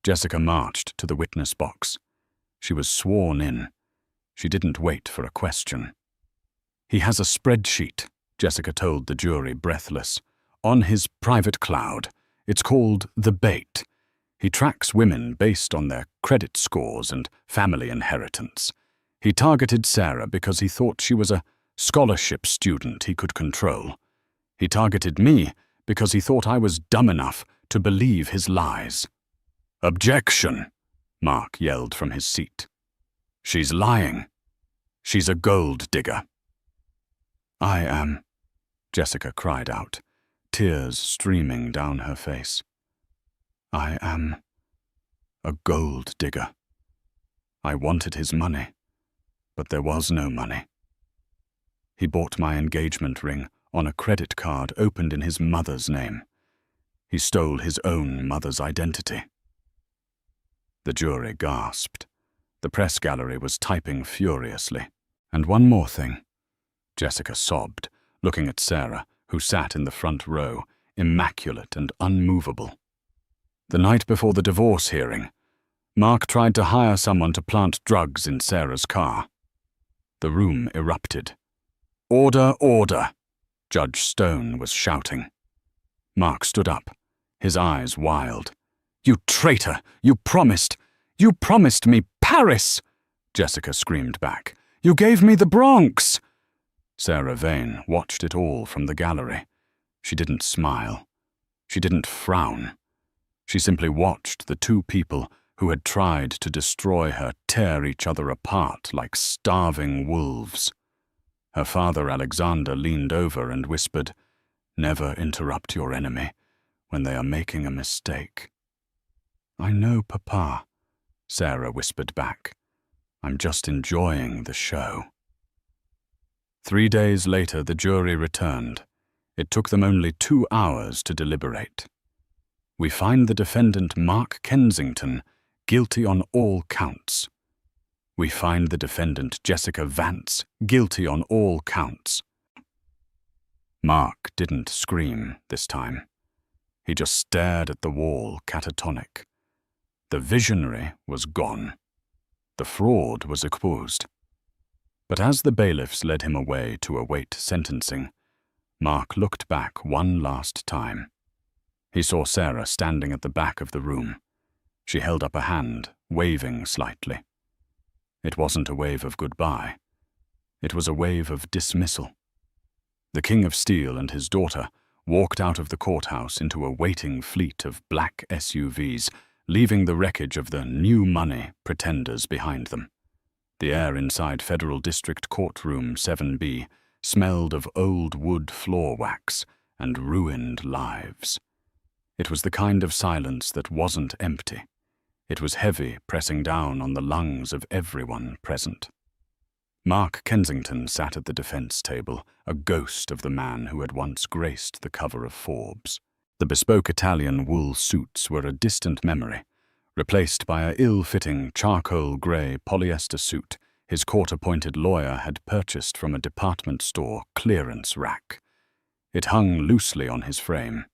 Jessica marched to the witness box. She was sworn in. She didn't wait for a question. He has a spreadsheet, Jessica told the jury, breathless. On his private cloud. It's called The Bait. He tracks women based on their credit scores and family inheritance. He targeted Sarah because he thought she was a scholarship student he could control. He targeted me because he thought I was dumb enough to believe his lies. Objection, Mark yelled from his seat. She's lying. She's a gold digger. I am, Jessica cried out, tears streaming down her face. I am a gold digger. I wanted his money, but there was no money. He bought my engagement ring on a credit card opened in his mother's name. He stole his own mother's identity. The jury gasped. The press gallery was typing furiously. And one more thing, Jessica sobbed, looking at Sarah, who sat in the front row, immaculate and unmovable. The night before the divorce hearing, Mark tried to hire someone to plant drugs in Sarah's car. The room erupted. Order, order! Judge Stone was shouting. Mark stood up, his eyes wild. You traitor! You promised me Paris! Jessica screamed back. You gave me the Bronx! Sarah Vane watched it all from the gallery. She didn't smile. She didn't frown. She simply watched the two people who had tried to destroy her tear each other apart like starving wolves. Her father, Alexander, leaned over and whispered, Never interrupt your enemy when they are making a mistake. I know, Papa, Sarah whispered back. I'm just enjoying the show. 3 days later, the jury returned. It took them only 2 hours to deliberate. We find the defendant Mark Kensington guilty on all counts. We find the defendant Jessica Vance guilty on all counts. Mark didn't scream this time. He just stared at the wall, catatonic. The visionary was gone. The fraud was exposed. But as the bailiffs led him away to await sentencing, Mark looked back one last time. He saw Sarah standing at the back of the room. She held up a hand, waving slightly. It wasn't a wave of goodbye. It was a wave of dismissal. The King of Steel and his daughter walked out of the courthouse into a waiting fleet of black SUVs, leaving the wreckage of the new money pretenders behind them. The air inside Federal District Courtroom 7B smelled of old wood floor wax and ruined lives. It was the kind of silence that wasn't empty. It was heavy, pressing down on the lungs of everyone present. Mark Kensington sat at the defense table, a ghost of the man who had once graced the cover of Forbes. The bespoke Italian wool suits were a distant memory. Replaced by a ill-fitting charcoal-grey polyester suit his court-appointed lawyer had purchased from a department store clearance rack. It hung loosely on his frame.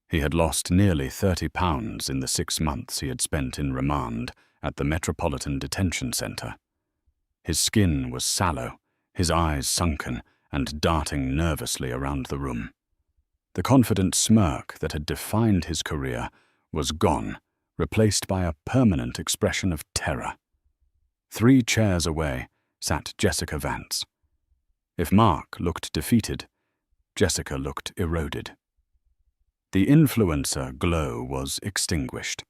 He had lost nearly 30 pounds in the 6 months he had spent in remand at the Metropolitan Detention Centre. His skin was sallow, his eyes sunken and darting nervously around the room. The confident smirk that had defined his career was gone, replaced by a permanent expression of terror. 3 chairs away sat Jessica Vance. If Mark looked defeated, Jessica looked eroded. The influencer glow was extinguished.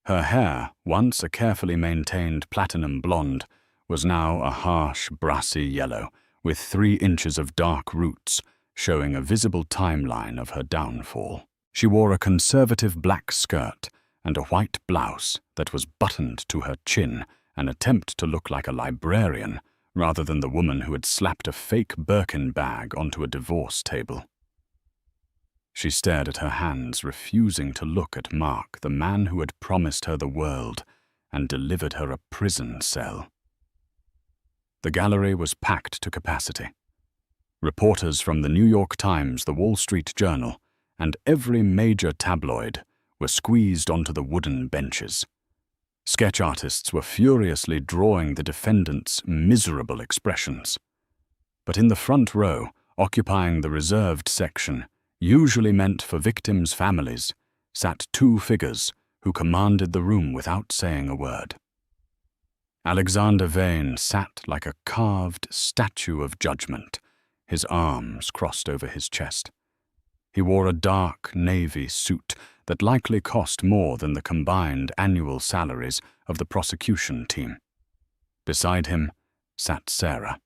Her hair, once a carefully maintained platinum blonde, was now a harsh, brassy yellow, with 3 inches of dark roots, showing a visible timeline of her downfall. She wore a conservative black skirt and a white blouse that was buttoned to her chin, an attempt to look like a librarian rather than the woman who had slapped a fake Birkin bag onto a divorce table. She stared at her hands, refusing to look at Mark, the man who had promised her the world and delivered her a prison cell. The gallery was packed to capacity. Reporters from the New York Times, the Wall Street Journal, and every major tabloid were squeezed onto the wooden benches. Sketch artists were furiously drawing the defendants' miserable expressions. But in the front row, occupying the reserved section, usually meant for victims' families, sat 2 figures who commanded the room without saying a word. Alexander Vane sat like a carved statue of judgment, his arms crossed over his chest. He wore a dark navy suit that likely cost more than the combined annual salaries of the prosecution team. Beside him sat Sarah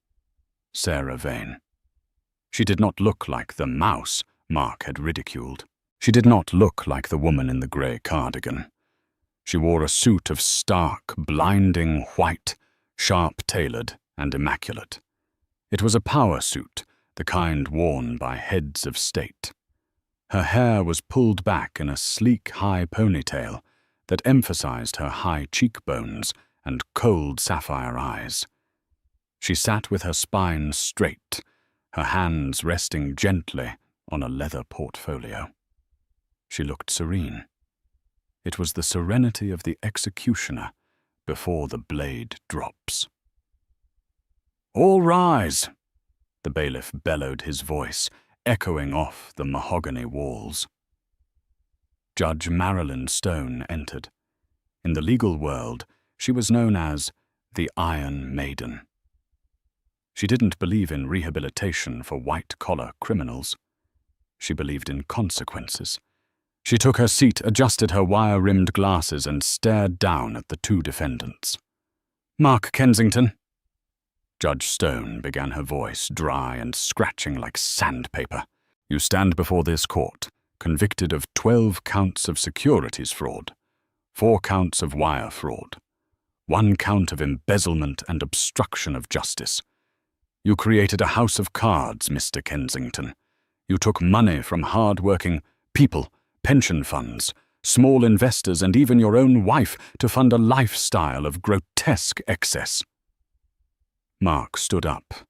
Vane. She did not look like the mouse Mark had ridiculed. She did not look like the woman in the grey cardigan. She wore a suit of stark, blinding white, sharp-tailored and immaculate. It was a power suit, the kind worn by heads of state. Her hair was pulled back in a sleek, high ponytail that emphasized her high cheekbones and cold sapphire eyes. She sat with her spine straight, her hands resting gently on a leather portfolio. She looked serene. It was the serenity of the executioner before the blade drops. "All rise!" The bailiff bellowed, his voice echoing off the mahogany walls. Judge Marilyn Stone entered. In the legal world, she was known as the Iron Maiden. She didn't believe in rehabilitation for white-collar criminals. She believed in consequences. She took her seat, adjusted her wire-rimmed glasses, and stared down at the 2 defendants. "Mark Kensington." Judge Stone began, her voice dry and scratching like sandpaper. "You stand before this court, convicted of 12 counts of securities fraud, 4 counts of wire fraud, 1 count of embezzlement and obstruction of justice. You created a house of cards, Mr. Kensington. You took money from hard-working people, pension funds, small investors, and even your own wife to fund a lifestyle of grotesque excess." Mark stood up,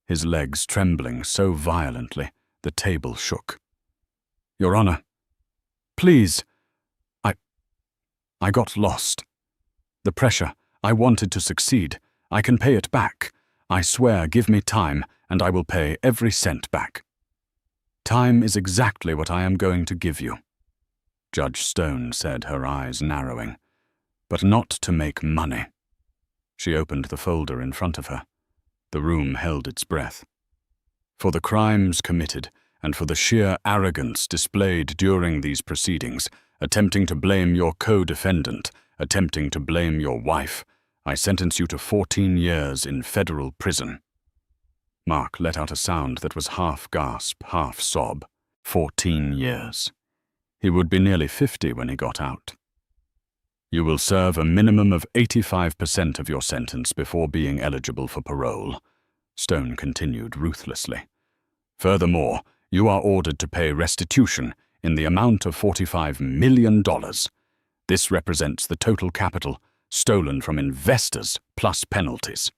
his legs trembling so violently the table shook. "Your Honor, please, I got lost. The pressure, I wanted to succeed. I can pay it back. I swear, give me time, and I will pay every cent back." "Time is exactly what I am going to give you," Judge Stone said, her eyes narrowing. "But not to make money." She opened the folder in front of her. The room held its breath. "For the crimes committed and for the sheer arrogance displayed during these proceedings, attempting to blame your co-defendant, attempting to blame your wife, I sentence you to 14 years in federal prison." Mark let out a sound that was half gasp, half sob. 14 years. He would be nearly 50 when he got out. "You will serve a minimum of 85% of your sentence before being eligible for parole," Stone continued ruthlessly. "Furthermore, you are ordered to pay restitution in the amount of $45 million. This represents the total capital stolen from investors plus penalties.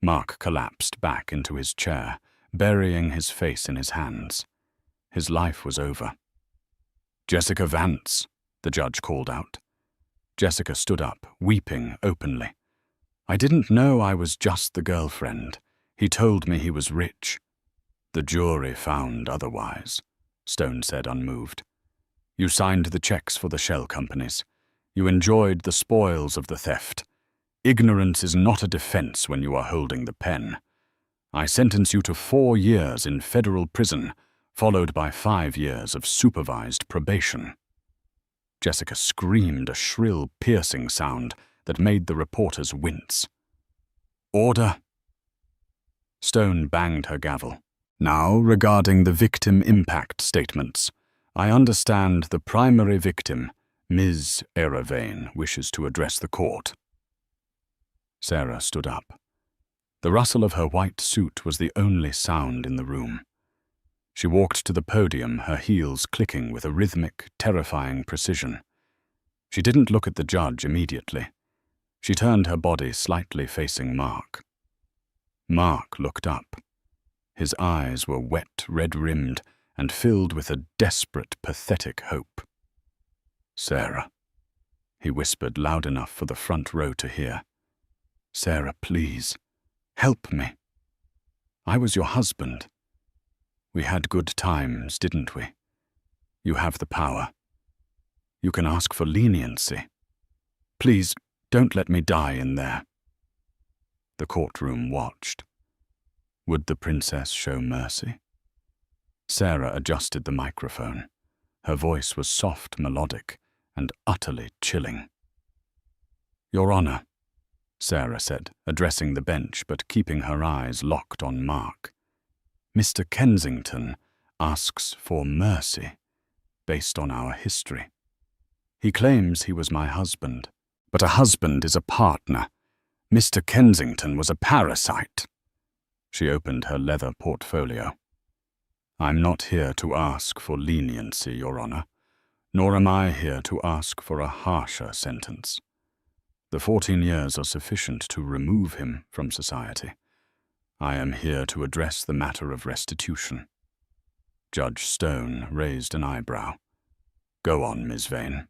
Mark collapsed back into his chair, burying his face in his hands. His life was over. "Jessica Vance," the judge called out. Jessica stood up, weeping openly. "I didn't know I was just the girlfriend. He told me he was rich." "The jury found otherwise," Stone said, unmoved. "You signed the checks for the shell companies. You enjoyed the spoils of the theft. Ignorance is not a defense when you are holding the pen. I sentence you to 4 years in federal prison, followed by 5 years of supervised probation." Jessica screamed a shrill, piercing sound that made the reporters wince. "Order!" Stone banged her gavel. "Now, regarding the victim impact statements, I understand the primary victim, Ms. Eravane, wishes to address the court." Sarah stood up. The rustle of her white suit was the only sound in the room. She walked to the podium, her heels clicking with a rhythmic, terrifying precision. She didn't look at the judge immediately. She turned her body slightly facing Mark. Mark looked up. His eyes were wet, red-rimmed, and filled with a desperate, pathetic hope. "Sarah," he whispered loud enough for the front row to hear. "Sarah, please, help me. I was your husband. We had good times, didn't we? You have the power. You can ask for leniency. Please, don't let me die in there." The courtroom watched. Would the princess show mercy? Sarah adjusted the microphone. Her voice was soft, melodic, and utterly chilling. "Your Honor," Sarah said, addressing the bench but keeping her eyes locked on Mark. "Mr. Kensington asks for mercy, based on our history. He claims he was my husband, but a husband is a partner. Mr. Kensington was a parasite." She opened her leather portfolio. "I'm not here to ask for leniency, Your Honor, nor am I here to ask for a harsher sentence. The 14 years are sufficient to remove him from society. I am here to address the matter of restitution." Judge Stone raised an eyebrow. "Go on, Ms. Vane."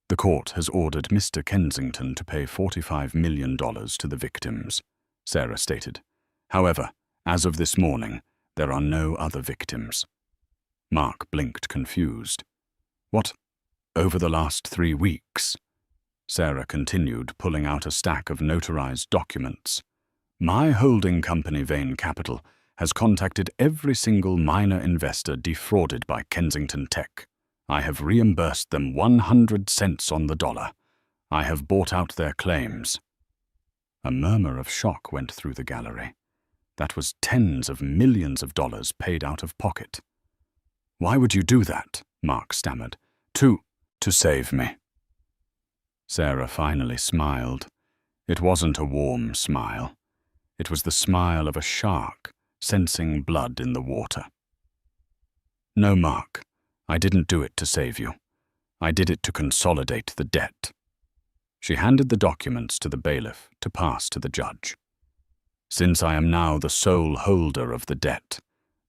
"The court has ordered Mr. Kensington to pay $45 million to the victims," Sarah stated. "However, as of this morning, there are no other victims." Mark blinked, confused. "What? Over the last 3 weeks?" Sarah continued, pulling out a stack of notarized documents. "My holding company, Vane Capital, has contacted every single minor investor defrauded by Kensington Tech. I have reimbursed them 100 cents on the dollar. I have bought out their claims." A murmur of shock went through the gallery. That was tens of millions of dollars paid out of pocket. "Why would you do that?" Mark stammered. To save me." Sarah finally smiled. It wasn't a warm smile. It was the smile of a shark sensing blood in the water. "No, Mark, I didn't do it to save you. I did it to consolidate the debt." She handed the documents to the bailiff to pass to the judge. "Since I am now the sole holder of the debt,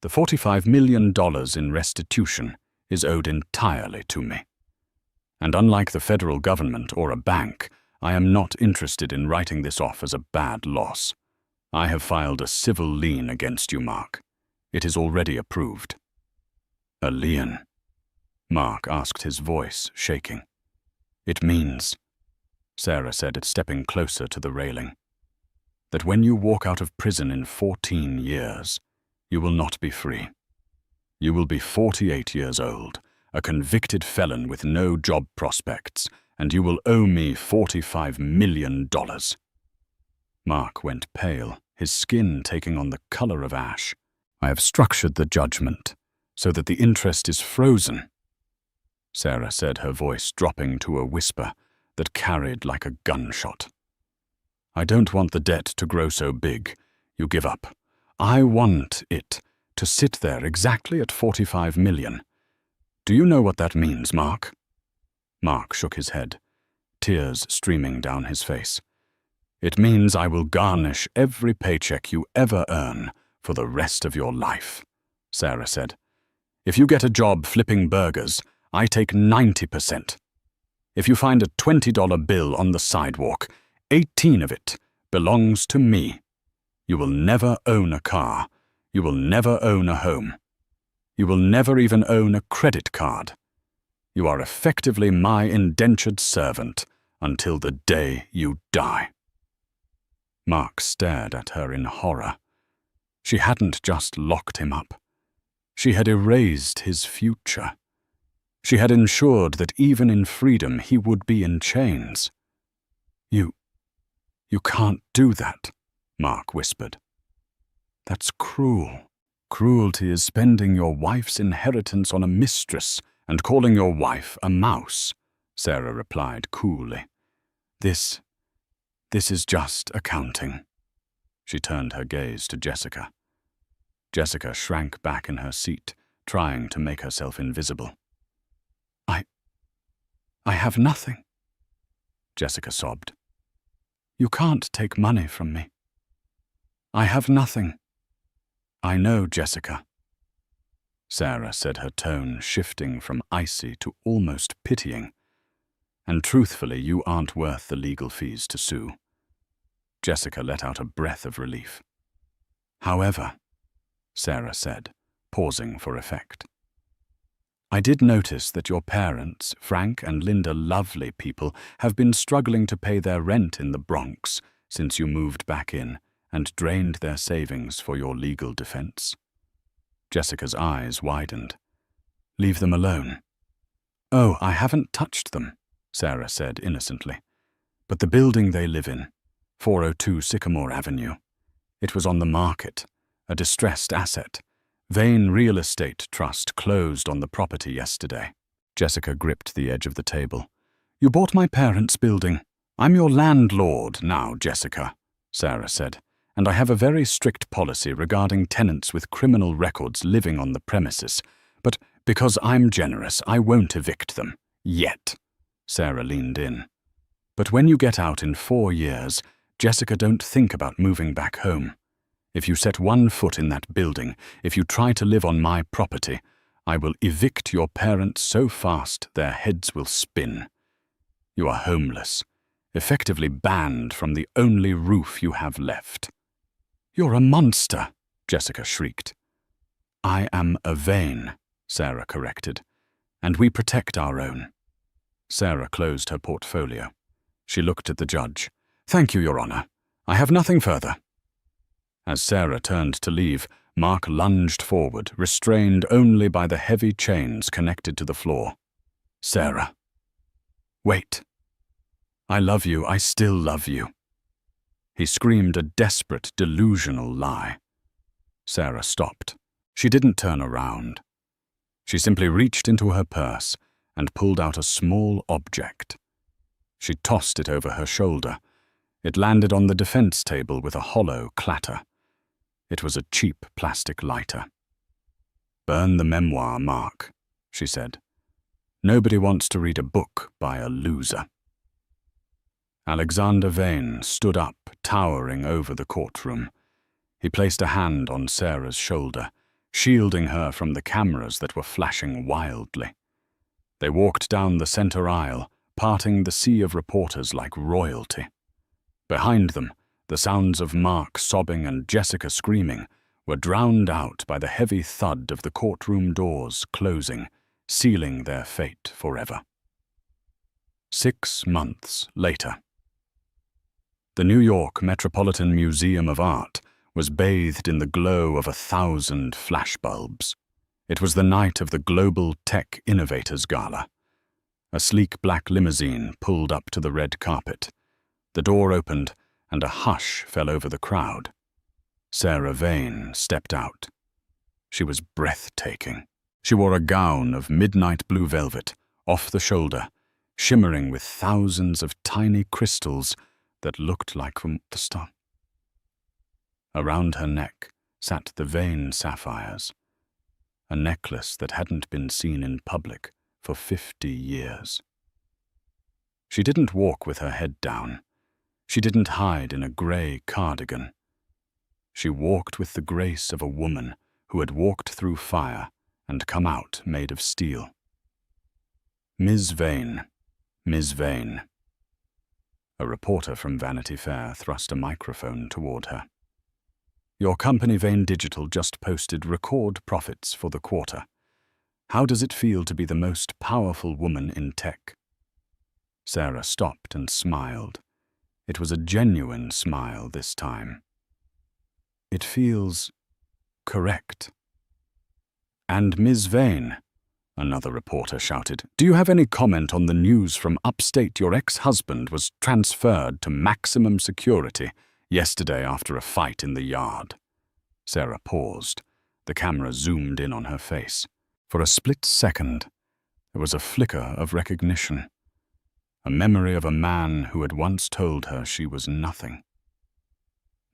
the $45 million in restitution is owed entirely to me. And unlike the federal government or a bank, I am not interested in writing this off as a bad loss. I have filed a civil lien against you, Mark. It is already approved." "A lien?" Mark asked, his voice shaking. "It means," Sarah said, stepping closer to the railing, "that when you walk out of prison in 14 years, you will not be free. You will be 48 years old, a convicted felon with no job prospects, and you will owe me $45 million. Mark went pale, his skin taking on the color of ash. "I have structured the judgment so that the interest is frozen," Sarah said, her voice dropping to a whisper that carried like a gunshot. "I don't want the debt to grow so big you give up. I want it to sit there exactly at $45 million. Do you know what that means, Mark?" Mark shook his head, tears streaming down his face. It means I will garnish every paycheck you ever earn for the rest of your life, Sarah said. If you get a job flipping burgers, I take 90%. If you find a $20 bill on the sidewalk, 18 of it belongs to me. You will never own a car. You will never own a home. You will never even own a credit card. You are effectively my indentured servant until the day you die. Mark stared at her in horror. She hadn't just locked him up. She had erased his future. She had ensured that even in freedom he would be in chains. You can't do that, Mark whispered. That's cruel. Cruelty is spending your wife's inheritance on a mistress and calling your wife a mouse, Sarah replied coolly. This is just accounting. She turned her gaze to Jessica. Jessica shrank back in her seat, trying to make herself invisible. I have nothing, Jessica sobbed. You can't take money from me. I have nothing. I know, Jessica. Sarah said, her tone shifting from icy to almost pitying. And truthfully, you aren't worth the legal fees to sue. Jessica let out a breath of relief. However, Sarah said, pausing for effect, I did notice that your parents, Frank and Linda, lovely people, have been struggling to pay their rent in the Bronx since you moved back in and drained their savings for your legal defense. Jessica's eyes widened. Leave them alone. Oh, I haven't touched them, Sarah said innocently. But the building they live in, 402 Sycamore Avenue, it was on the market, a distressed asset. Vane Real Estate Trust closed on the property yesterday. Jessica gripped the edge of the table. You bought my parents' building. I'm your landlord now, Jessica, Sarah said, and I have a very strict policy regarding tenants with criminal records living on the premises. But because I'm generous, I won't evict them. Yet. Sarah leaned in. But when you get out in 4 years, Jessica, don't think about moving back home. If you set one foot in that building, if you try to live on my property, I will evict your parents so fast their heads will spin. You are homeless, effectively banned from the only roof you have left. You're a monster, Jessica shrieked. I am a Vane, Sarah corrected, and we protect our own. Sarah closed her portfolio. She looked at the judge. Thank you, Your Honor. I have nothing further. As Sarah turned to leave, Mark lunged forward, restrained only by the heavy chains connected to the floor. Sarah. Wait. I love you. I still love you. He screamed a desperate, delusional lie. Sarah stopped. She didn't turn around. She simply reached into her purse and pulled out a small object. She tossed it over her shoulder. It landed on the defense table with a hollow clatter. It was a cheap plastic lighter. Burn the memoir, Mark, she said. Nobody wants to read a book by a loser. Alexander Vane stood up, towering over the courtroom. He placed a hand on Sarah's shoulder, shielding her from the cameras that were flashing wildly. They walked down the center aisle, parting the sea of reporters like royalty. Behind them, the sounds of Mark sobbing and Jessica screaming were drowned out by the heavy thud of the courtroom doors closing, sealing their fate forever. 6 months later. The New York Metropolitan Museum of Art was bathed in the glow of 1,000 flashbulbs. It was the night of the Global Tech Innovators Gala. A sleek black limousine pulled up to the red carpet. The door opened, and a hush fell over the crowd. Sarah Vane stepped out. She was breathtaking. She wore a gown of midnight blue velvet, off the shoulder, shimmering with thousands of tiny crystals that looked like from the star. Around her neck sat the Vane sapphires, a necklace that hadn't been seen in public for 50 years. She didn't walk with her head down. She didn't hide in a grey cardigan. She walked with the grace of a woman who had walked through fire and come out made of steel. Ms. Vane, Ms. Vane. A reporter from Vanity Fair thrust a microphone toward her. Your company, Vane Digital, just posted record profits for the quarter. How does it feel to be the most powerful woman in tech? Sarah stopped and smiled. It was a genuine smile this time. It feels correct. And Ms. Vane, another reporter shouted, do you have any comment on the news from upstate your ex-husband was transferred to maximum security yesterday after a fight in the yard? Sarah paused. The camera zoomed in on her face. For a split second, there was a flicker of recognition. A memory of a man who had once told her she was nothing.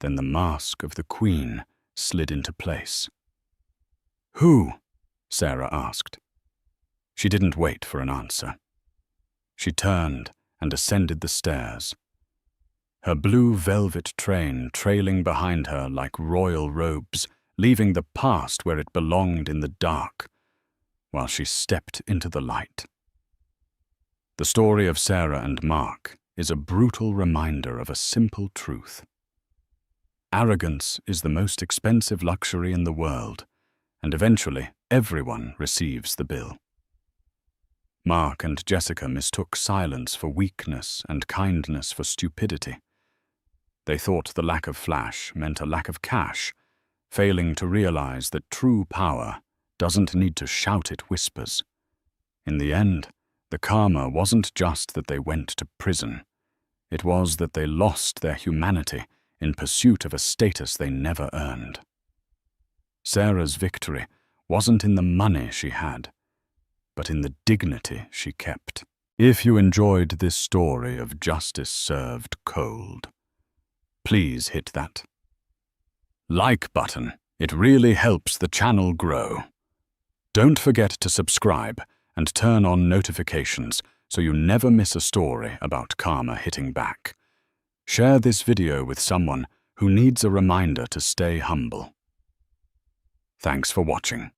Then the mask of the Queen slid into place. Who? Sarah asked. She didn't wait for an answer. She turned and ascended the stairs. Her blue velvet train trailing behind her like royal robes, leaving the past where it belonged in the dark, while she stepped into the light. The story of Sarah and Mark is a brutal reminder of a simple truth. Arrogance is the most expensive luxury in the world, and eventually everyone receives the bill. Mark and Jessica mistook silence for weakness and kindness for stupidity. They thought the lack of flash meant a lack of cash, failing to realize that true power doesn't need to shout, it whispers. In the end, the karma wasn't just that they went to prison. It was that they lost their humanity in pursuit of a status they never earned. Sarah's victory wasn't in the money she had, but in the dignity she kept. If you enjoyed this story of justice served cold, please hit that like button. It really helps the channel grow. Don't forget to subscribe and turn on notifications so you never miss a story about karma hitting back. Share this video with someone who needs a reminder to stay humble. Thanks for watching.